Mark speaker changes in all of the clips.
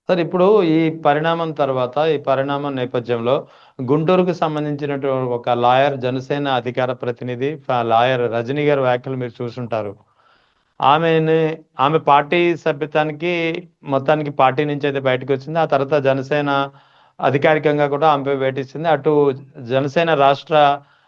Speaker 1: Sir ఇప్పుడు ఈ పరిణామం తర్వాత, ఈ పరిణామం నేపథ్యంలో గుంటూరుకు సంబంధించినటు ఒక లాయర్, జనసేన అధికార ప్రతినిధి, లాయర్ రజనీ గారి వ్యాఖ్యలు మీరు చూసుంటారు. ఆమెని ఆమె పార్టీ సభ్యత్వానికి మొత్తానికి పార్టీ నుంచి అయితే బయటకు వచ్చింది. ఆ తర్వాత జనసేన అధికారికంగా కూడా ఆమెపై వేటిస్తుంది. అటు జనసేన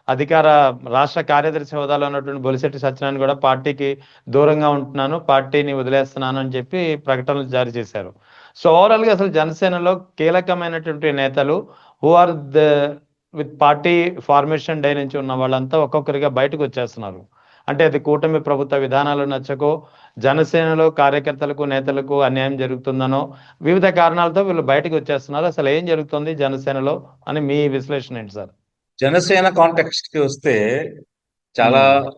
Speaker 1: అధికార రాష్ట్ర కార్యదర్శి హోదాలో ఉన్నటువంటి బొలిశెట్టి సత్యనారాయణ కూడా పార్టీకి దూరంగా ఉంటున్నాను, పార్టీని వదిలేస్తున్నాను అని చెప్పి ప్రకటనలు జారీ చేశారు. సో ఓవరాల్ గా అసలు జనసేనలో కీలకమైనటువంటి నేతలు who are the with party formation day నుంచి ఉన్న వాళ్ళంతా ఒక్కొక్కరిగా బయటకు వచ్చేస్తున్నారు. అంటే అది కూటమి ప్రభుత్వ విధానాలు నచ్చకో, జనసేనలో కార్యకర్తలకు నేతలకు అన్యాయం జరుగుతుందనో, వివిధ కారణాలతో వీళ్ళు బయటకు వచ్చేస్తున్నారు. అసలు ఏం జరుగుతుంది జనసేనలో అని మీ విశ్లేషణ ఏంటి సార్?
Speaker 2: జనసేన కాంటెక్స్ట్ కి వస్తే చాలా
Speaker 1: ఉమ్,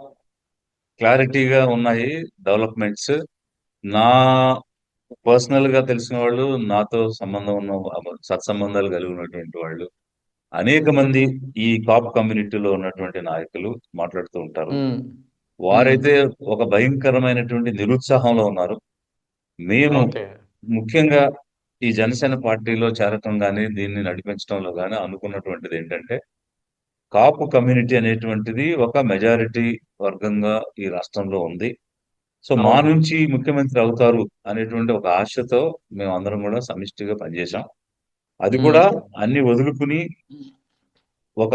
Speaker 2: క్లారిటీగా ఉన్నాయి డెవలప్మెంట్స్. నా పర్సనల్ గా తెలిసిన వాళ్ళు, నాతో సంబంధం ఉన్న సత్సంబంధాలు కలిగి ఉన్నటువంటి వాళ్ళు అనేక మంది ఈ కాప్ కమ్యూనిటీలో ఉన్నటువంటి నాయకులు మాట్లాడుతూ ఉంటారు.
Speaker 1: ఉమ్, ఉమ్,
Speaker 2: వారైతే ఒక భయంకరమైనటువంటి నిరుత్సాహంలో ఉన్నారు. మేము
Speaker 1: ఓకే.
Speaker 2: ముఖ్యంగా ఈ జనసేన పార్టీలో చేరటం గాని, దీన్ని నడిపించడంలో గాని అనుకున్నటువంటిది ఏంటంటే, కాపు కమ్యూనిటీ అనేటువంటిది ఒక మెజారిటీ వర్గంగా ఈ రాష్ట్రంలో ఉంది. సో మా
Speaker 1: అవును.
Speaker 2: నుంచి ముఖ్యమంత్రి అవుతారు అనేటువంటి ఒక ఆశతో మేమందరం కూడా సమిష్టిగా పనిచేశాం. అది కూడా
Speaker 1: ఉమ్,
Speaker 2: అన్ని వదులుకుని ఒక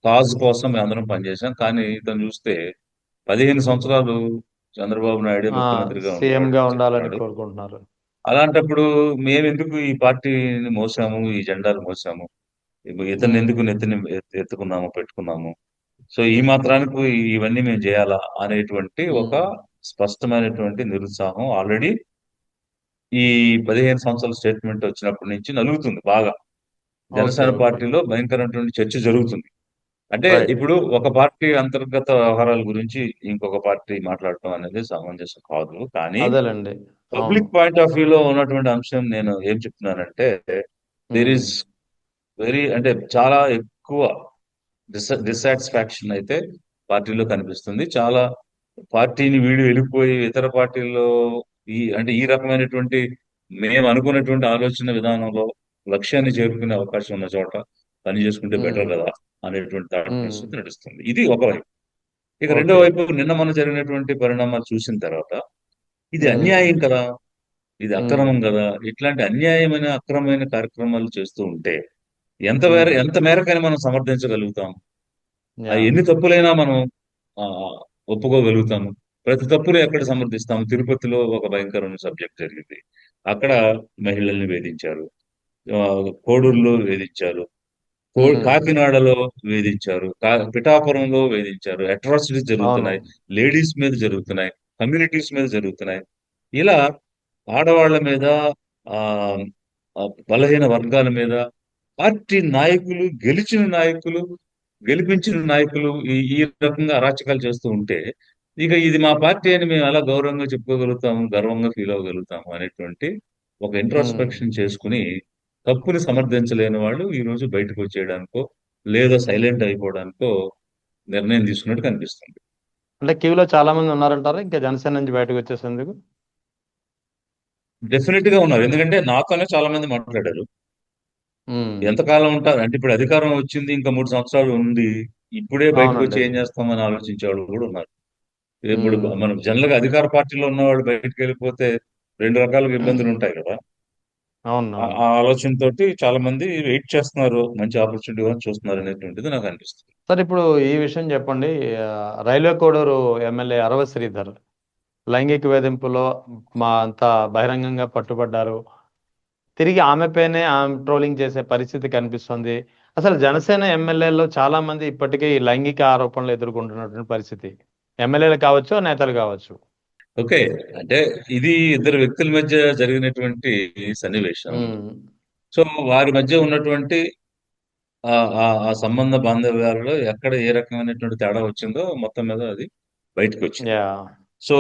Speaker 2: కాజ్ కోసం మేమందరం పనిచేశాం. కానీ ఇతను చూస్తే 15 సంవత్సరాలు చంద్రబాబు నాయుడే
Speaker 1: ఆ,
Speaker 2: ముఖ్యమంత్రిగా
Speaker 1: సీఎం గా
Speaker 2: ఉండేవాడని
Speaker 1: ఉండాలని
Speaker 2: చెప్తున్నాడు.
Speaker 1: కోరుకుంటున్నారు.
Speaker 2: అలాంటప్పుడు మేమెందుకు ఈ పార్టీని మోసాము, ఈ జెండాలు మోసాము, ఇతన్ని
Speaker 1: ఉమ్,
Speaker 2: ఎందుకు నెత్తిని ఎత్తుకున్నాము, పెట్టుకున్నాము. సో ఈ మాత్రానికి ఇవన్నీ మేము చేయాలా అనేటువంటి ఒక
Speaker 1: ఉమ్,
Speaker 2: స్పష్టమైనటువంటి నిరుత్సాహం ఆల్రెడీ ఈ 15 సంవత్సరాల స్టేట్మెంట్ వచ్చినప్పటి నుంచి నలుగుతుంది బాగా.
Speaker 1: Okay,
Speaker 2: Janasena
Speaker 1: okay.
Speaker 2: పార్టీలో భయంకరమైనటువంటి చర్చ జరుగుతుంది. అంటే
Speaker 1: రైట్.
Speaker 2: ఇప్పుడు ఒక పార్టీ అంతర్గత వ్యవహారాల గురించి ఇంకొక పార్టీ మాట్లాడటం అనేది సమంజసం కాదు. కానీ
Speaker 1: అదేలేండి. అవును.
Speaker 2: పబ్లిక్ పాయింట్ ఆఫ్ వ్యూలో ఉన్నటువంటి అంశం నేను ఏం చెప్తున్నానంటే, దేర్
Speaker 1: ఉమ్,
Speaker 2: ఈస్ అంటే చాలా ఎక్కువ డిస్సాటిస్ఫాక్షన్ అయితే పార్టీలో కనిపిస్తుంది. చాలా పార్టీని వీడి వెళ్ళిపోయి ఇతర పార్టీల్లో ఈ రకమైనటువంటి మేము అనుకున్నటువంటి ఆలోచన విధానంలో లక్ష్యాన్ని చేరుకునే అవకాశం ఉన్న చోట పని చేసుకుంటే బెటర్
Speaker 1: ఉమ్,
Speaker 2: కదా అనేటువంటి థాట్
Speaker 1: ఉమ్,
Speaker 2: పరిస్థితి నడుస్తుంది. ఇది ఒక వైపు. ఇక రెండో
Speaker 1: ఓకే.
Speaker 2: వైపు నిన్న మొన్న జరిగినటువంటి పరిణామాలు చూసిన తర్వాత ఇది
Speaker 1: ఉమ్,
Speaker 2: అన్యాయం కదా, ఇది
Speaker 1: ఉమ్,
Speaker 2: అక్రమం కదా, ఇట్లాంటి అన్యాయమైన అక్రమమైన కార్యక్రమాలు చేస్తూ ఉంటే
Speaker 1: ఉమ్,
Speaker 2: ఎంత మేరకైనా మనం సమర్థించగలుగుతాం.
Speaker 1: యా.
Speaker 2: ఎన్ని తప్పులైనా మనం ఆ, ఒప్పుకోగలుగుతాము. ప్రతి తప్పులు ఎక్కడ సమర్థిస్తాము. తిరుపతిలో ఒక భయంకరమైన సబ్జెక్ట్ జరిగింది. అక్కడ మహిళల్ని వేధించారు. ఆ, కోడూరులో వేధించారు.
Speaker 1: ఉమ్,
Speaker 2: కాకినాడలో వేధించారు. పిఠాపురంలో వేధించారు. అట్రాసిటీస్
Speaker 1: అవును.
Speaker 2: జరుగుతున్నాయి. లేడీస్ మీద జరుగుతున్నాయి. కమ్యూనిటీస్ మీద జరుగుతున్నాయి. ఇలా ఆడవాళ్ల మీద, ఆ ఆ, బలహీన వర్గాల మీద పార్టీ నాయకులు, గెలిపించిన నాయకులు ఈ రకంగా అరాచకాలు చేస్తూ ఉంటే ఇక ఇది మా పార్టీ అని మేము ఎలా గౌరవంగా చెప్పుకోగలుగుతాము, గర్వంగా ఫీల్ అవ్వగలుగుతాము అనేటువంటి ఒక
Speaker 1: ఉమ్.
Speaker 2: ఇంట్రోస్పెక్షన్ చేసుకుని తప్పుని సమర్థించలేని వాళ్ళు ఈ రోజు బయటకు వచ్చేయడానికో లేదా సైలెంట్ అయిపోవడానికో నిర్ణయం తీసుకున్నట్టు కనిపిస్తుంది.
Speaker 1: అంటే క్యూలో చాలా మంది ఉన్నారంటారా ఇంకా జనసేన నుంచి బయటకు వచ్చేసేందుకు?
Speaker 2: డెఫినెట్ గా ఉన్నారు. ఎందుకంటే నాతోనే చాలా మంది మాట్లాడారు.
Speaker 1: ఉమ్,
Speaker 2: ఎంతకాలం ఉంటారు అంటే ఇప్పుడు అధికారం వచ్చింది, ఇంకా 3 సంవత్సరాలు ఉంది, ఇప్పుడే బయటకు వచ్చి
Speaker 1: అవునండి.
Speaker 2: ఏం చేస్తామని ఆలోచించే వాళ్ళు కూడా ఉన్నారు. ఇప్పుడు
Speaker 1: ఉమ్,
Speaker 2: మనం జనరల్ గా అధికార పార్టీలో ఉన్న వాళ్ళు బయటకు వెళ్ళిపోతే రెండు రకాలుగా ఇబ్బందులు ఉంటాయి కదా.
Speaker 1: అవును, అవును.
Speaker 2: ఆ ఆలోచనతోటి చాలా మంది వెయిట్ చేస్తున్నారు, మంచి ఆపర్చునిటీ చూస్తున్నారు అనేటువంటిది నాకు అనిపిస్తుంది.
Speaker 1: సార్ ఇప్పుడు ఈ విషయం చెప్పండి. ఆ, రైల్వే కోడూరు ఎమ్మెల్యే అరవ శ్రీధర్ లైంగిక వేధింపులో మా అంతా బహిరంగంగా పట్టుబడ్డారు. తిరిగి ఆమెపైనే ఆమె ట్రోలింగ్ చేసే పరిస్థితి కనిపిస్తుంది. అసలు జనసేన ఎమ్మెల్యేలో చాలా మంది ఇప్పటికే ఈ లైంగిక ఆరోపణలు ఎదుర్కొంటున్నటువంటి పరిస్థితి. ఎమ్మెల్యేలు కావచ్చు, నేతలు కావచ్చు.
Speaker 2: ఓకే. అంటే ఇది ఇద్దరు వ్యక్తుల మధ్య జరిగినటువంటి సన్నివేశం.
Speaker 1: ఉమ్,
Speaker 2: సో వారి మధ్య ఉన్నటువంటి ఆ ఆ ఆ సంబంధ బాంధవ్యాలలో ఎక్కడ ఏ రకమైనటువంటి తేడా వచ్చిందో మొత్తం మీద అది బయటకు వచ్చింది.
Speaker 1: యా.
Speaker 2: సో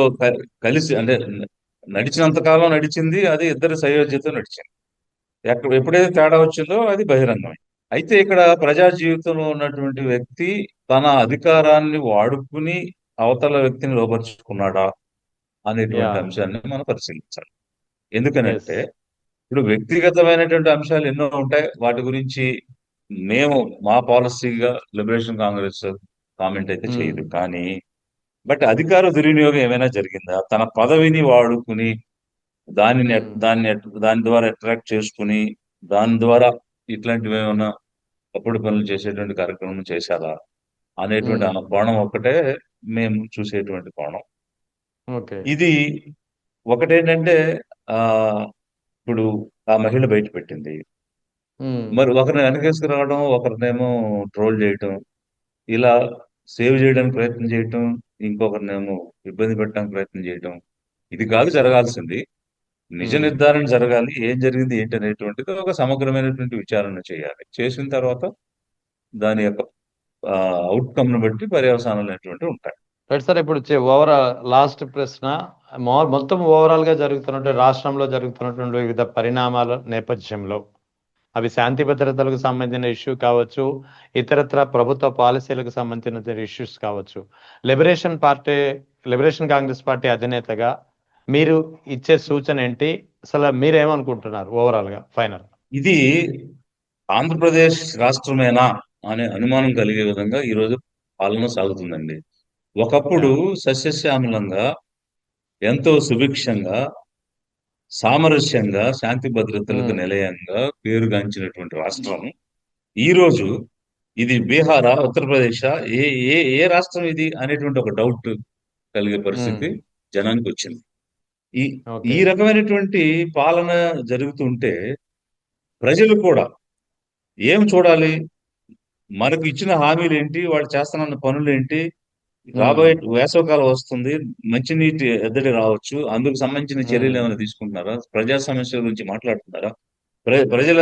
Speaker 2: కలిసి అంటే నడిచినంత కాలం నడిచింది, అది ఇద్దరు సయోధ్యతో నడిచింది. ఎప్పుడైతే తేడా వచ్చిందో అది బహిరంగం. అయితే ఇక్కడ ప్రజా జీవితంలో ఉన్నటువంటి వ్యక్తి తన అధికారాన్ని వాడుకుని అవతల వ్యక్తిని లోపరుచుకున్నాడా
Speaker 1: యా.
Speaker 2: అనేటువంటి అంశాన్ని మనం పరిశీలించాలి.
Speaker 1: ఎస్.
Speaker 2: ఎందుకనంటే ఇప్పుడు వ్యక్తిగతమైనటువంటి అంశాలు ఎన్నో ఉంటాయి. వాటి గురించి మేము మా పాలసీగా లిబరేషన్ కాంగ్రెస్ కామెంట్ అయితే
Speaker 1: ఉమ్,
Speaker 2: చేయదు. కానీ బట్ అధికార దుర్వినియోగం ఏమైనా జరిగిందా? తన పదవిని వాడుకుని దానిని
Speaker 1: ఉమ్,
Speaker 2: దాని ద్వారా అట్రాక్ట్ చేసుకుని దాని ద్వారా ఇట్లాంటివి ఏమైనా తప్పుడు పనులు చేసేటువంటి కార్యక్రమం చేశారా అనేటువంటి ఆ
Speaker 1: ఉమ్,
Speaker 2: కోణం ఒక్కటే మేము చూసేటువంటి కోణం.
Speaker 1: ఓకే.
Speaker 2: ఇది ఒకటేంటంటే ఆ ఇప్పుడు ఆ మహిళ బయట పెట్టింది.
Speaker 1: ఉమ్,
Speaker 2: మరి ఒకరిని వెనకేసుకురావడం, ఒకరినేమో ట్రోల్ చేయటం, ఇలా సేవ్ చేయడానికి ప్రయత్నం చేయటం, ఇంకొకరినేమో ఇబ్బంది పెట్టడానికి ప్రయత్నం చేయటం. ఇది కాదు జరగాల్సింది. నిజ
Speaker 1: ఉమ్.
Speaker 2: నిర్ధారణ జరగాలి. ఏం జరిగింది ఏంటి అనేటువంటిది ఒక సమగ్రమైనటువంటి విచారణ చేయాలి. చేసిన తర్వాత దాని యొక్క అవుట్‌కమ్‌ని బట్టి పర్యవసానాలు అనేటువంటివి ఉంటాయి.
Speaker 1: Right sir. ఇప్పుడు ఓవరాల్ లాస్ట్ ప్రశ్న. మొత్తం ఓవరాల్గా జరుగుతున్నటువంటి రాష్ట్రంలో జరుగుతున్నటువంటి వివిధ పరిణామాల నేపథ్యంలో అవి శాంతి భద్రతలకు సంబంధించిన ఇష్యూ కావచ్చు, ఇతరత్ర ప్రభుత్వ పాలసీలకు సంబంధించిన ఇష్యూస్ కావచ్చు. Liberation Party, Liberation Congress Party అధినేతగా మీరు ఇచ్చే సూచన ఏంటి? అసలు మీరేమనుకుంటున్నారు ఓవరాల్గా ఫైనల్?
Speaker 2: ఇది ఆంధ్రప్రదేశ్ రాష్ట్రమేనా అనే అనుమానం కలిగే విధంగా ఈరోజు పాలన సాగుతుందండి.
Speaker 1: యా.
Speaker 2: ఒకప్పుడు సస్యశ్యామలంగా, ఎంతో సుభిక్షంగా, సామరస్యంగా, శాంతి భద్రతలకు
Speaker 1: ఉమ్,
Speaker 2: నిలయంగా పేరుగాంచినటువంటి రాష్ట్రం ఈరోజు ఇది బీహారా, ఉత్తరప్రదేశా, ఏ ఏ ఏ రాష్ట్రం ఇది అనేటువంటి ఒక డౌట్ కలిగే
Speaker 1: ఉమ్,
Speaker 2: పరిస్థితి జనానికి వచ్చింది. ఈ ఈ
Speaker 1: ఓకే.
Speaker 2: రకమైనటువంటి పాలన జరుగుతుంటే ప్రజలు కూడా ఏం చూడాలి? మనకు ఇచ్చిన హామీలేంటి? వాళ్ళు చేస్తున్న పనులేంటి?
Speaker 1: ఉమ్,
Speaker 2: రాబోయే వేసవికాలం వస్తుంది. మంచినీటి ఎద్దడి రావచ్చు. అందుకు సంబంధించిన
Speaker 1: ఉమ్,
Speaker 2: చర్యలేమైనా తీసుకుంటున్నారా? ప్రజా సమస్యల గురించి మాట్లాడుతున్నారా? ప్రజల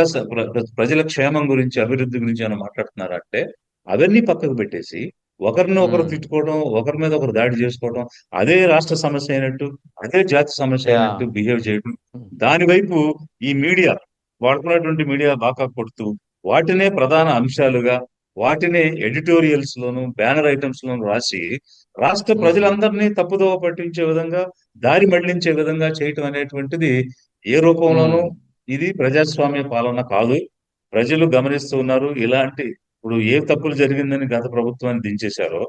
Speaker 2: ప్రజల క్షేమం గురించి, అభివృద్ధి గురించి ఏమైనా మాట్లాడుతున్నారా అంటే, అవన్నీ పక్కకు పెట్టేసి, ఒకరిని ఒకరు
Speaker 1: ఉమ్,
Speaker 2: తిట్టుకోవడం, ఒకరి మీద ఒకరు దాడి చేసుకోవడం, అదే రాష్ట్ర సమస్య అయినట్టు, అదే జాతి సమస్య
Speaker 1: యా.
Speaker 2: అయినట్టు బిహేవ్ చేయడం.
Speaker 1: ఉమ్,
Speaker 2: దాని వైపు ఈ మీడియా వాడుకున్నటువంటి మీడియా బాకా కొడుతూ, వాటినే ప్రధాన అంశాలుగా, వాటినే ఎడిటోరియల్స్ లోను, బ్యానర్ ఐటమ్స్ లోను రాసి, రాష్ట్ర
Speaker 1: ఉమ్,
Speaker 2: ప్రజలందరినీ తప్పుదోవ పట్టించే విధంగా, దారి మళ్లించే విధంగా చేయటం అనేటువంటిది ఏ రూపంలోనూ
Speaker 1: ఉమ్,
Speaker 2: ఇది ప్రజాస్వామ్య పాలన కాదు. ప్రజలు గమనిస్తూ ఉన్నారు. ఇలాంటి ఇప్పుడు ఏ తప్పులు జరిగిందని గత ప్రభుత్వాన్ని దించేశారో,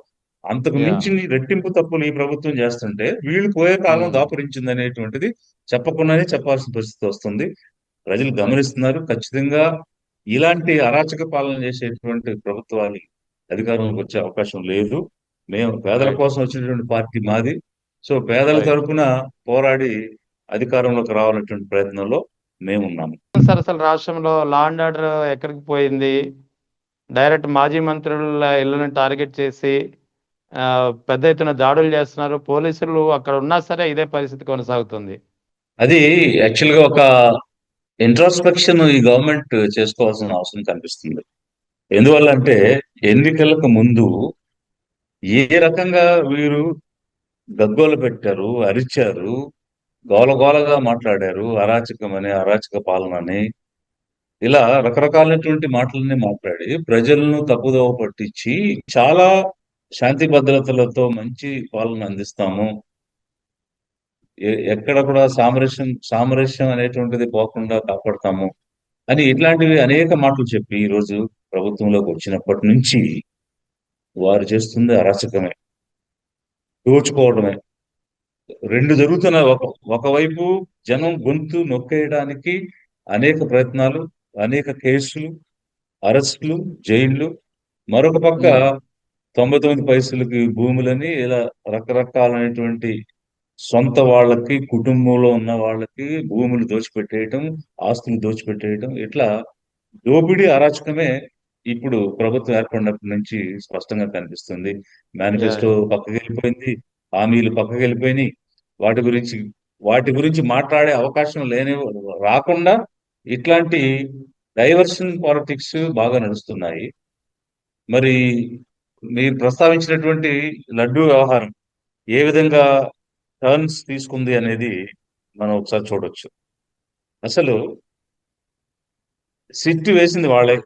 Speaker 2: అంతకు
Speaker 1: యా.
Speaker 2: మించి రెట్టింపు తప్పులు ఈ ప్రభుత్వం చేస్తుంటే, వీళ్ళు పోయే కాలం
Speaker 1: ఉమ్,
Speaker 2: దాపురించిందనేటువంటిది చెప్పకుండానే చెప్పాల్సిన పరిస్థితి వస్తుంది. ప్రజలు
Speaker 1: రైట్.
Speaker 2: గమనిస్తున్నారు. ఖచ్చితంగా ఇలాంటి అరాచక పాలన చేసేటువంటి ప్రభుత్వాలు అధికారంలోకి వచ్చే అవకాశం లేదు. మేము పేదల
Speaker 1: రైట్.
Speaker 2: కోసం వచ్చినటువంటి పార్టీ మాది. సో పేదల
Speaker 1: రైట్.
Speaker 2: తరపున పోరాడి అధికారంలోకి రావాలనేటువంటి ప్రయత్నంలో మేమున్నాము.
Speaker 1: సార్, అసలు రాష్ట్రంలో లా అండ్ ఆర్డర్ ఎక్కడికి పోయింది? డైరెక్ట్ మాజీ మంత్రుల ఇళ్లను టార్గెట్ చేసి ఆ, పెద్ద ఎత్తున దాడులు చేస్తున్నారు. పోలీసులు అక్కడ ఉన్నా సరే ఇదే పరిస్థితి కొనసాగుతుంది.
Speaker 2: అది యాక్చువల్‌గా ఒక ఇంట్రాస్పెక్షన్ ఈ గవర్నమెంట్ చేసుకోవాల్సిన అవసరం కనిపిస్తుంది. ఎందువల్లంటే ఎన్నికలకు ముందు ఏ రకంగా వీరు గగ్గోలు పెట్టారు, అరిచారు, గోలగోలగా మాట్లాడారు. అరాచకమని, అరాచక పాలనని ఇలా రకరకాలైనటువంటి మాటలన్నీ మాట్లాడి ప్రజలను తప్పుదోవ పట్టించి చాలా శాంతి భద్రతలతో మంచి పాలన అందిస్తాము. ఎక్కడ కూడా సామరస్యం అనేటువంటిది పోకుండా కాపాడతాము అని ఇట్లాంటివి అనేక మాటలు చెప్పి ఈరోజు ప్రభుత్వంలోకి వచ్చినప్పటి నుంచి వారు చేస్తుంది అరాచకమే, దోచుకోవడమే. రెండు జరుగుతున్నాయి. ఒకవైపు జనం గొంతు నొక్కేయడానికి అనేక ప్రయత్నాలు, అనేక కేసులు, అరెస్టులు, జైళ్లు. మరొక పక్క
Speaker 1: ఉమ్,
Speaker 2: 99 పైసలకి భూములని ఇలా రకరకాలైనటువంటి సొంత వాళ్ళకి, కుటుంబంలో ఉన్న వాళ్ళకి భూములు దోచిపెట్టేయటం, ఆస్తులు దోచిపెట్టేయటం, ఇట్లా దోపిడీ, అరాచకమే ఇప్పుడు ప్రభుత్వం ఏర్పడినప్పటి నుంచి స్పష్టంగా కనిపిస్తుంది.
Speaker 1: Yeah,
Speaker 2: manifesto
Speaker 1: yeah.
Speaker 2: పక్కకెళ్ళిపోయింది. హామీలు పక్కకెళ్ళిపోయినాయి. వాటి గురించి వాటి గురించి మాట్లాడే అవకాశం రాకుండా ఇట్లాంటి డైవర్షన్ పాలిటిక్స్ బాగా నడుస్తున్నాయి. మరి మీరు ప్రస్తావించినటువంటి లడ్డూ వ్యవహారం ఏ విధంగా టర్న్స్ తీసుకుంది అనేది మనం ఒకసారి చూడొచ్చు. అసలు సిట్ వేసింది వాళ్ళే.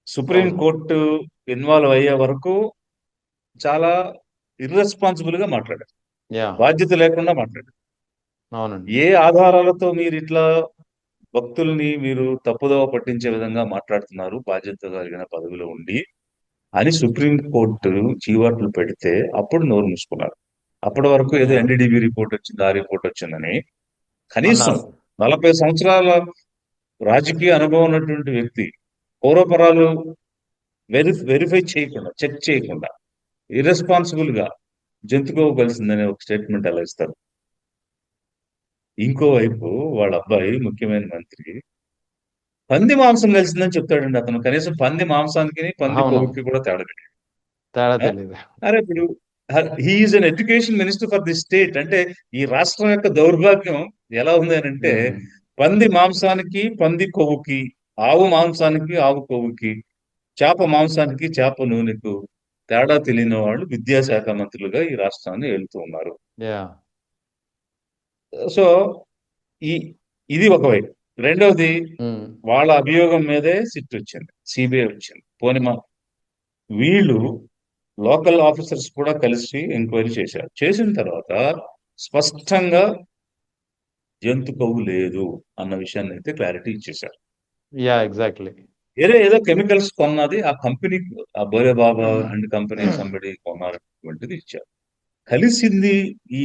Speaker 2: సుప్రీం
Speaker 1: అవును.
Speaker 2: కోర్టు ఇన్వాల్వ్ అయ్యే వరకు చాలా ఇర్రెస్పాన్సిబుల్ గా మాట్లాడారు.
Speaker 1: యా.
Speaker 2: బాధ్యత లేకుండా మాట్లాడారు.
Speaker 1: అవునండి.
Speaker 2: ఏ ఆధారాలతో మీరు ఇట్లా భక్తుల్ని మీరు తప్పుదోవ పట్టించే విధంగా మాట్లాడుతున్నారు బాధ్యత కలిగిన పదవిలో ఉండి అని సుప్రీం కోర్టు చీవాట్లు పెడితే అప్పుడు నోరు మూసుకున్నారు. అప్పటి వరకు ఏదో
Speaker 1: యా
Speaker 2: ఎన్డీడీబీ రిపోర్ట్ వచ్చింది, ఆ రిపోర్ట్ వచ్చిందని. కనీసం
Speaker 1: అన్నారు.
Speaker 2: 40 సంవత్సరాల రాజకీయ అనుభవం ఉన్నటువంటి వ్యక్తి పూర్వపరాలు వెరిఫై చేయకుండా, చెక్ చేయకుండా, ఇర్రెస్పాన్సిబుల్ గా జంతుకోవ కలిసిందనే ఒక స్టేట్మెంట్ ఎలా ఇస్తారు? ఇంకోవైపు వాళ్ళ అబ్బాయి ముఖ్యమైన మంత్రి పంది మాంసం కలిసిందని చెప్తాడండి అతను. కనీసం పంది మాంసానికి పంది
Speaker 1: అవును.
Speaker 2: కొవ్వుకి కూడా తేడా తెలియదు.
Speaker 1: తేడా
Speaker 2: ఆ?
Speaker 1: తెలీదు.
Speaker 2: అరే ఇప్పుడు he is an education minister for the state. అంటే ఈ రాష్ట్రం యొక్క దౌర్భాగ్యం ఎలా ఉంది అని అంటే,
Speaker 1: ఉమ్.
Speaker 2: పంది మాంసానికి పంది కొవ్వుకి, ఆవు మాంసానికి ఆవు కొవ్వుకి, చేప మాంసానికి చేప నూనెకు తేడా తెలియని వాళ్ళు విద్యాశాఖ మంత్రులుగా ఈ రాష్ట్రాన్ని వెళ్తూ ఉన్నారు.
Speaker 1: యా
Speaker 2: సో ఈ ఇది ఒకవైపు. రెండవది,
Speaker 1: ఉమ్.
Speaker 2: వాళ్ళ అభియోగం మీదే సిట్ వచ్చింది, సిబిఐ వచ్చింది. పోనీ వీళ్ళు లోకల్ ఆఫీసర్స్ కూడా కలిసి ఎంక్వైరీ చేశారు. చేసిన తర్వాత స్పష్టంగా జంతు కొవ్వు లేదు అన్న విషయాన్ని అయితే క్లారిటీ ఇచ్చేశారు.
Speaker 1: Yeah exactly.
Speaker 2: వేరే ఏదో కెమికల్స్ కొన్నది ఆ కంపెనీ, ఆ బోరే బాబా అండ్ కంపెనీ సంబడి కొన్నటువంటిది ఇచ్చారు. కలిసింది ఈ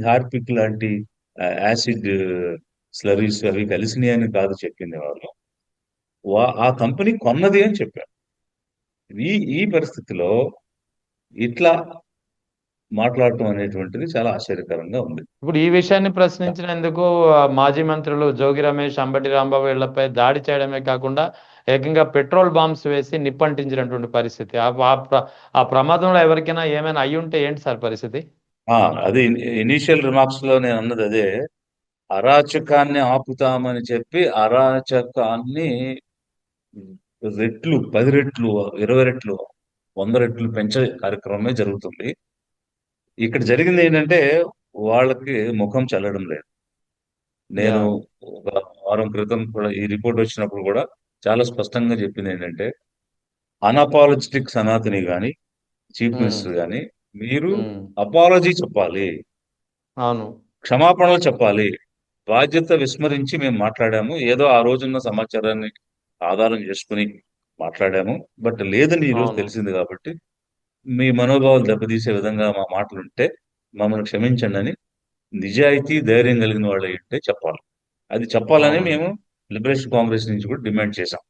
Speaker 2: హార్పిక్ లాంటి యాసిడ్ స్లరీస్ అవి కలిసినాయి అని కాదు చెప్పింది వాళ్ళు. ఆ కంపెనీ కొన్నది అని చెప్పారు. ఈ ఈ పరిస్థితిలో ఇట్లా మాట్లాడటం అనేటువంటిది చాలా ఆశ్చర్యకరంగా ఉంది.
Speaker 1: ఇప్పుడు ఈ విషయాన్ని ప్రశ్నించినందుకు మాజీ మంత్రులు జోగి రమేష్, అంబటి రాంబాబు వీళ్లపై దాడి చేయడమే కాకుండా ఏకంగా పెట్రోల్ బాంబ్స్ వేసి నిప్పంటించినటువంటి పరిస్థితి. ఆ ప్రమాదంలో ఎవరికైనా ఏమైనా అయ్యి ఉంటే ఏంటి సార్ పరిస్థితి?
Speaker 2: ఆ, అది ఇనీషియల్ రిమార్క్స్ లో నేను అన్నది అదే. అరాచకాన్ని ఆపుతామని చెప్పి అరాచకాన్ని రెట్లు, 10 రెట్లు, 20 రెట్లు, 100 రెట్లు పెంచే కార్యక్రమమే జరుగుతుంది. ఇక్కడ జరిగింది ఏంటంటే వాళ్ళకి ముఖం చెల్లడం లేదు.
Speaker 1: యా
Speaker 2: నేను ఒక వారం క్రితం కూడా ఈ రిపోర్ట్ వచ్చినప్పుడు కూడా చాలా స్పష్టంగా చెప్పింది ఏంటంటే, అన్అపాలజెటిక్ సనాతని గాని, చీఫ్
Speaker 1: ఉమ్.
Speaker 2: మినిస్టర్ గాని, మీరు
Speaker 1: ఉమ్.
Speaker 2: అపాలజీ చెప్పాలి,
Speaker 1: అవును.
Speaker 2: క్షమాపణలు చెప్పాలి. బాధ్యత విస్మరించి మేము మాట్లాడాము. ఏదో ఆ రోజున్న సమాచారాన్ని ఆధారం చేసుకుని మాట్లాడాము. బట్ లేదని ఈ రోజు
Speaker 1: అవును.
Speaker 2: తెలిసింది కాబట్టి మీ మనోభావాలు దెబ్బతీసే విధంగా మా మాటలుంటే మమ్మల్ని క్షమించండి అని నిజాయితీ, ధైర్యం కలిగిన వాళ్ళు అంటే చెప్పాలి. అది చెప్పాలని
Speaker 1: అవునండి.
Speaker 2: మేము లిబరేషన్ కాంగ్రెస్ నుంచి కూడా డిమాండ్ చేశాం.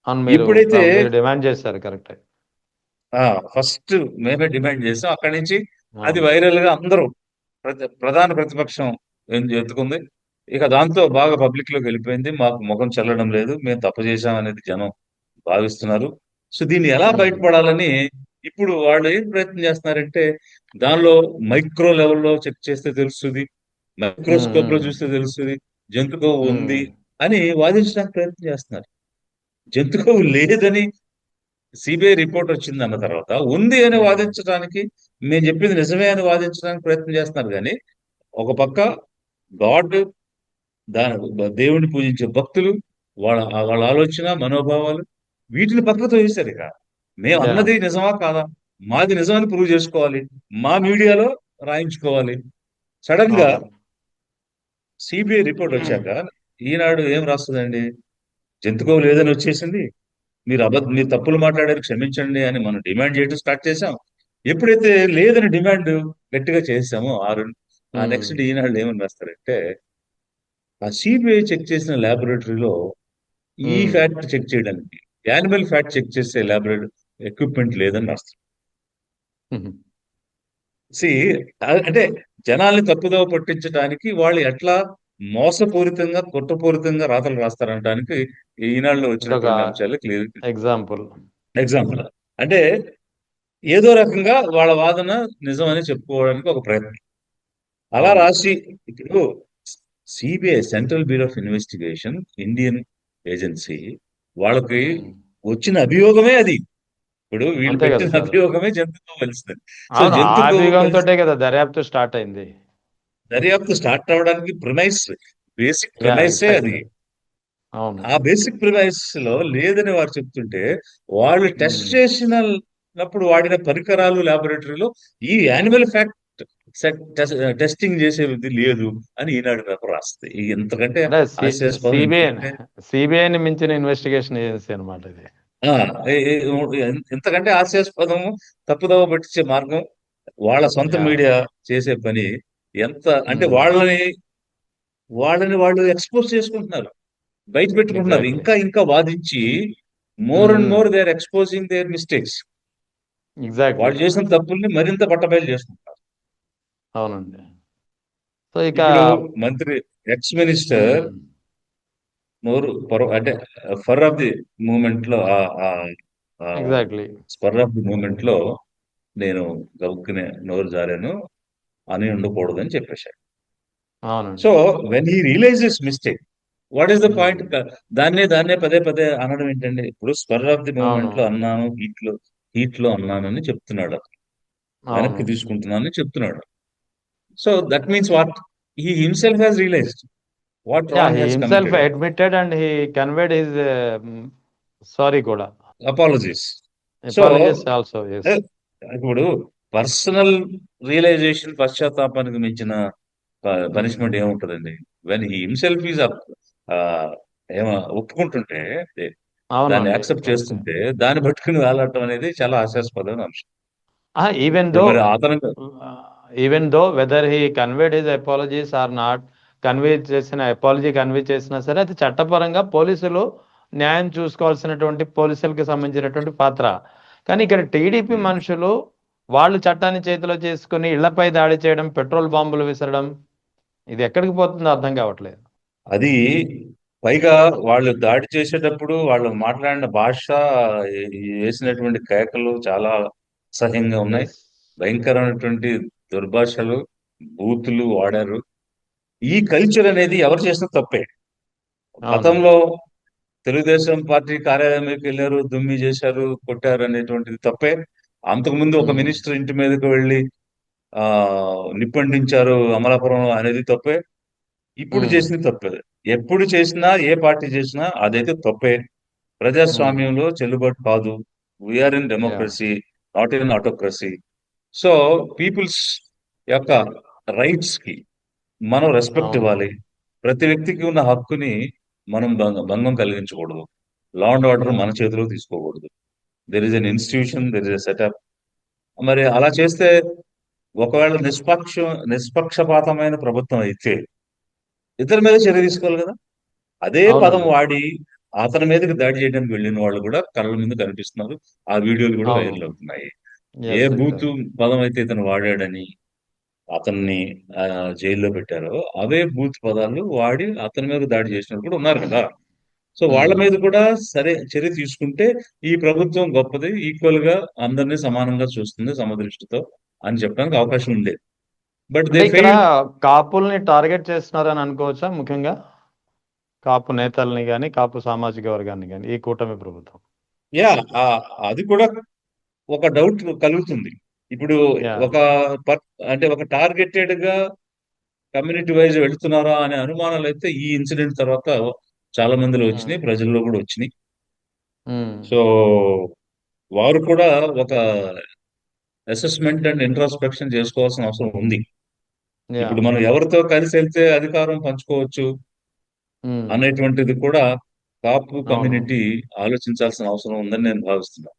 Speaker 1: అవును. మీరు
Speaker 2: ఇప్పుడైతే
Speaker 1: మీరు డిమాండ్ చేశారు కరెక్టే.
Speaker 2: ఫస్ట్ మేమే డిమాండ్ చేసాం. అక్కడి నుంచి అది
Speaker 1: అవును.
Speaker 2: వైరల్ గా అందరూ ప్రధాన ప్రతిపక్షం ఎత్తుకుంది. ఇక దాంతో బాగా పబ్లిక్ లోకి వెళ్ళిపోయింది. మాకు ముఖం చెల్లడం లేదు, మేము తప్పు చేశాం అనేది జనం భావిస్తున్నారు. సో దీన్ని ఎలా
Speaker 1: ఉమ్.
Speaker 2: బయటపడాలని ఇప్పుడు వాళ్ళు ఏం ప్రయత్నం చేస్తున్నారంటే, దానిలో మైక్రో లెవెల్లో చెక్ చేస్తే తెలుస్తుంది,
Speaker 1: ఉమ్.
Speaker 2: మైక్రోస్కోప్ లో
Speaker 1: ఉమ్.
Speaker 2: చూస్తే తెలుస్తుంది, జంతు కొవ్వు
Speaker 1: ఉమ్.
Speaker 2: ఉంది అని వాదించడానికి ప్రయత్నం చేస్తున్నారు. జంతు కొవ్వు లేదని సిబిఐ రిపోర్ట్ వచ్చింది అన్న తర్వాత ఉంది అని
Speaker 1: ఉమ్.
Speaker 2: వాదించడానికి, మేము చెప్పింది నిజమే అని వాదించడానికి ప్రయత్నం చేస్తున్నారు. కానీ ఒక పక్క గాడ్, దేవుడిని పూజించే భక్తులు, వాళ్ళ వాళ్ళ ఆలోచన మనోభావాలు వీటిని పక్కకు తోసేశారు. ఇక మేము
Speaker 1: యా
Speaker 2: అన్నది నిజమా కాదా, మాది నిజమని ప్రూవ్ చేసుకోవాలి, మా మీడియాలో రాయించుకోవాలి. సడన్ గా
Speaker 1: అవును.
Speaker 2: సిబిఐ రిపోర్ట్ వచ్చాక ఈనాడు ఏం రాస్తుందండి? జంతుకోవు లేదని వచ్చేసింది, మీరు తప్పులు మాట్లాడారు క్షమించండి అని మనం డిమాండ్ చేయడం స్టార్ట్ చేశాం. ఎప్పుడైతే లేదని డిమాండ్ గట్టిగా చేసామో ఆ
Speaker 1: ఉమ్.
Speaker 2: నెక్స్ట్ ఈనాడు ఏమని రాస్తారంటే, ఆ సిబిఐ చెక్ చేసిన ల్యాబొరేటరీలో ఈ
Speaker 1: ఉమ్.
Speaker 2: ఫ్యాక్ట్ చెక్ చేయడానికి యానిమల్ ఫ్యాక్ట్ చెక్ చేసే ల్యాబొరేటరీ ఎక్విప్మెంట్ లేదని రాస్తారు.
Speaker 1: ఉమ్.
Speaker 2: సి అంటే జనాల్ని తప్పుదోవ పట్టించడానికి వాళ్ళు ఎట్లా మోసపూరితంగా, కుట్రపూరితంగా రాతలు రాస్తారనడానికి ఈనాడులో
Speaker 1: ఇదొక
Speaker 2: వచ్చినటువంటి అంశాలు క్లియర్
Speaker 1: ఎగ్జాంపుల్.
Speaker 2: ఎగ్జాంపుల్. అంటే ఏదో రకంగా వాళ్ళ వాదన నిజమని చెప్పుకోవడానికి ఒక ప్రయత్నం. అలా
Speaker 1: అవును.
Speaker 2: రాసి ఇప్పుడు CBI, central bureau of investigation, Indian agency, వాళ్ళకి
Speaker 1: ఉమ్.
Speaker 2: వచ్చిన అభియోగమే అది. ఇప్పుడు వీళ్ళు
Speaker 1: అంతే కదా
Speaker 2: పెట్టిన
Speaker 1: సార్.
Speaker 2: అభియోగమే జంతుతో కలిసింది. సో
Speaker 1: అవును. ఆ
Speaker 2: జంతుతో కలిసి
Speaker 1: అభియోగంతోటే కదా దర్యాప్తు స్టార్ట్ అయింది.
Speaker 2: దర్యాప్తు స్టార్ట్ అవడానికి బేసిక్
Speaker 1: యా
Speaker 2: ప్రిమైసే అది.
Speaker 1: ఎగ్జాక్ట్లీ. అవును.
Speaker 2: ఆ బేసిక్ ప్రిమైస్ లో లేదని వారు చెప్తుంటే, వాళ్ళు టెస్ట్
Speaker 1: ఉమ్.
Speaker 2: చేసినప్పుడు వాడిన పరికరాలు ల్యాబొరేటరీలో ఈ యానిమల్ ఫ్యాక్ట్ టెస్టింగ్ చేసేది లేదు అని ఈనాడు పేపర్ రాస్తుంది. ఎంతకంటే
Speaker 1: అంటే
Speaker 2: హాస్యాస్పదం
Speaker 1: సిబిఐ
Speaker 2: ఇంకొకటే.
Speaker 1: సిబిఐని మించిన ఇన్వెస్టిగేషన్ ఏజెన్సీ అనమాట ఇది.
Speaker 2: ఆ, ఎంతకంటే హాస్యాస్పదము, తప్పుదోవ పట్టించే మార్గం వాళ్ళ సొంత
Speaker 1: యా.
Speaker 2: మీడియా చేసే పని. ఎంత అంటే
Speaker 1: ఉమ్.
Speaker 2: వాళ్ళని వాళ్ళు ఎక్స్పోజ్ చేసుకుంటున్నారు, బయట పెట్టుకుంటున్నారు,
Speaker 1: ఎగ్జాక్ట్లీ.
Speaker 2: ఇంకా ఇంకా వాదించి more and
Speaker 1: um.
Speaker 2: More they are exposing their mistakes.
Speaker 1: Exactly.
Speaker 2: వాళ్ళు చేసిన తప్పుల్ని మరింత బట్టబయలు చేసుకుంటున్నారు.
Speaker 1: అవునండి. సో ఇక.
Speaker 2: ఇప్పుడు మంత్రి, ఎక్స్ మినిస్టర్
Speaker 1: ఉమ్.
Speaker 2: అంటే ఫర్ ఆఫ్ ది మూమెంట్ లో
Speaker 1: exactly.
Speaker 2: Spur of the moment లో నేను గబుక్కునే నోరు జారాను అని ఉండకూడదు అని చెప్పేశాడు. సో
Speaker 1: అవునండి.
Speaker 2: When he realizes mistake, what is the point?
Speaker 1: Um.
Speaker 2: దాన్నే దాన్నే పదే పదే అనడం ఏంటండి? ఇప్పుడు స్పర్ ఆఫ్ ది
Speaker 1: అవును.
Speaker 2: మూమెంట్ లో అన్నాను, హీట్ లో అన్నానని చెప్తున్నాడు,
Speaker 1: అవును.
Speaker 2: వెనక్కి తీసుకుంటున్నానని చెప్తున్నాడు. So that means what? He himself has realized what
Speaker 1: yeah,
Speaker 2: wrong
Speaker 1: he
Speaker 2: has
Speaker 1: himself
Speaker 2: committed.
Speaker 1: Admitted and he conveyed his sorry కూడా.
Speaker 2: Apologies. So
Speaker 1: apologies also. Yes.
Speaker 2: ఇప్పుడు పర్సనల్ రియలైజేషన్, పశ్చాత్తాపానికి మించిన పనిష్మెంట్ ఏముంటదండి? వెన్ హీ హిమ్సెల్ఫ్ ఈజ్ ఏమ ఒప్పుకుంటుంటే, దాన్ని
Speaker 1: అవునండి.
Speaker 2: Accept
Speaker 1: correct.
Speaker 2: చేస్తుంటే, దాన్ని పట్టుకుని వేలాడటం అనేది చాలా హాస్యాస్పదమైన అంశం.
Speaker 1: ఈవెన్
Speaker 2: ఇప్పుడు
Speaker 1: దో
Speaker 2: మరి అతను
Speaker 1: even though whether he conveyed his apologies or not, convey చేసిన అపాలజీ కన్వే చేసినా సరే అది చట్టపరంగా పోలీసులు న్యాయం చూసుకోవాల్సినటువంటి పోలీసులకు సంబంధించినటువంటి పాత్ర. కానీ ఇక్కడ టీడీపీ
Speaker 2: ఉమ్,
Speaker 1: మనుషులు వాళ్ళు చట్టాన్ని చేతిలో చేసుకుని ఇళ్లపై దాడి చేయడం, పెట్రోల్ బాంబులు విసరడం, ఇది ఎక్కడికి పోతుందో అర్థం కావట్లేదు.
Speaker 2: అది పైగా వాళ్ళు దాడి చేసేటప్పుడు వాళ్ళు మాట్లాడిన భాష, వేసినటువంటి కేకలు చాలా అసహ్యంగా ఉన్నాయి.
Speaker 1: ఎస్.
Speaker 2: భయంకరమైనటువంటి దుర్భాషలు, బూతులు వాడారు. ఈ కల్చర్ అనేది ఎవరు చేసిన తప్పే.
Speaker 1: అవునండి.
Speaker 2: గతంలో తెలుగుదేశం పార్టీ కార్యాలయం మీదకి వెళ్ళారు, దుమ్మి చేశారు, కొట్టారు అనేటువంటిది తప్పే. అంతకుముందు ఒక
Speaker 1: ఉమ్.
Speaker 2: మినిస్టర్ ఇంటి మీదకి వెళ్ళి ఆ నిప్పంటించారు అమలాపురం అనేది తప్పే. ఇప్పుడు
Speaker 1: ఉమ్.
Speaker 2: చేసింది తప్పే. ఎప్పుడు చేసినా, ఏ పార్టీ చేసినా అదైతే తప్పే.
Speaker 1: ఉమ్.
Speaker 2: ప్రజాస్వామ్యంలో చెల్లుబాటు కాదు. We are in
Speaker 1: a.
Speaker 2: Democracy, not in autocracy. So peoples యొక్క రైట్స్ కి మనం రెస్పెక్ట్
Speaker 1: అవునండి.
Speaker 2: ఇవ్వాలి. ప్రతి వ్యక్తికి ఉన్న హక్కుని మనం భంగం కలిగించకూడదు. Law and order
Speaker 1: yeah.
Speaker 2: మన చేతిలో తీసుకోకూడదు. There is an institution, there is a setup. మరి అలా చేస్తే, ఒకవేళ నిష్పక్షపాతమైన ప్రభుత్వం అయితే ఇతని మీద చర్య తీసుకోవాలి కదా. అదే పదం
Speaker 1: అవునండి.
Speaker 2: వాడి అతని మీదకి దాడి చేయడానికి వెళ్ళిన వాళ్ళు కూడా కళ్ళ ముందు కనిపిస్తున్నారు. ఆ వీడియోలు కూడా
Speaker 1: అవును.
Speaker 2: వైరల్ అవుతున్నాయి. A
Speaker 1: S.
Speaker 2: Booth
Speaker 1: exactly.
Speaker 2: పదం అయితే ఇతను వాడాడని అతన్ని జైల్లో పెట్టారో, అవే బూత్ పదాలు వాడి అతని మీద దాడి చేసిన వాళ్ళు కూడా ఉన్నారు కదా. సో వాళ్ళ
Speaker 1: ఉమ్.
Speaker 2: మీద కూడా సరే చర్య తీసుకుంటే ఈ ప్రభుత్వం గొప్పది, ఈక్వల్ గా అందరినీ సమానంగా చూస్తుంది సమదృష్టితో అని చెప్పడానికి అవకాశం ఉండేది. బట్ దే
Speaker 1: అంటే ఇక్కడ
Speaker 2: ఫెయిల్డ్.
Speaker 1: కాపుల్ని టార్గెట్ చేస్తున్నారని అనుకోవచ్చా? ముఖ్యంగా కాపు నేతల్ని కానీ, కాపు సామాజిక వర్గాన్ని కానీ, ఈ కూటమి ప్రభుత్వం.
Speaker 2: యా, అది కూడా ఒక డౌట్ కలుగుతుంది. ఇప్పుడు
Speaker 1: యా.
Speaker 2: ఒక పర్ అంటే ఒక టార్గెటెడ్ గా కమ్యూనిటీ వైజ్ వెళ్తున్నారా అనే అనుమానాలు అయితే ఈ ఇన్సిడెంట్ తర్వాత చాలా మందిలో
Speaker 1: ఉమ్.
Speaker 2: వచ్చినాయి, ప్రజల్లో కూడా వచ్చినాయి.
Speaker 1: ఉమ్.
Speaker 2: సో వారు కూడా ఒక అసెస్మెంట్ అండ్ ఇంట్రాస్పెక్షన్ చేసుకోవాల్సిన అవసరం ఉంది.
Speaker 1: యా.
Speaker 2: ఇప్పుడు మనం ఎవరితో కలిసి వెళ్తే అధికారం పంచుకోవచ్చు
Speaker 1: ఉమ్.
Speaker 2: అనేటువంటిది కూడా కాపు
Speaker 1: అవును.
Speaker 2: కమ్యూనిటీ ఆలోచించాల్సిన అవసరం ఉందని నేను భావిస్తున్నాను.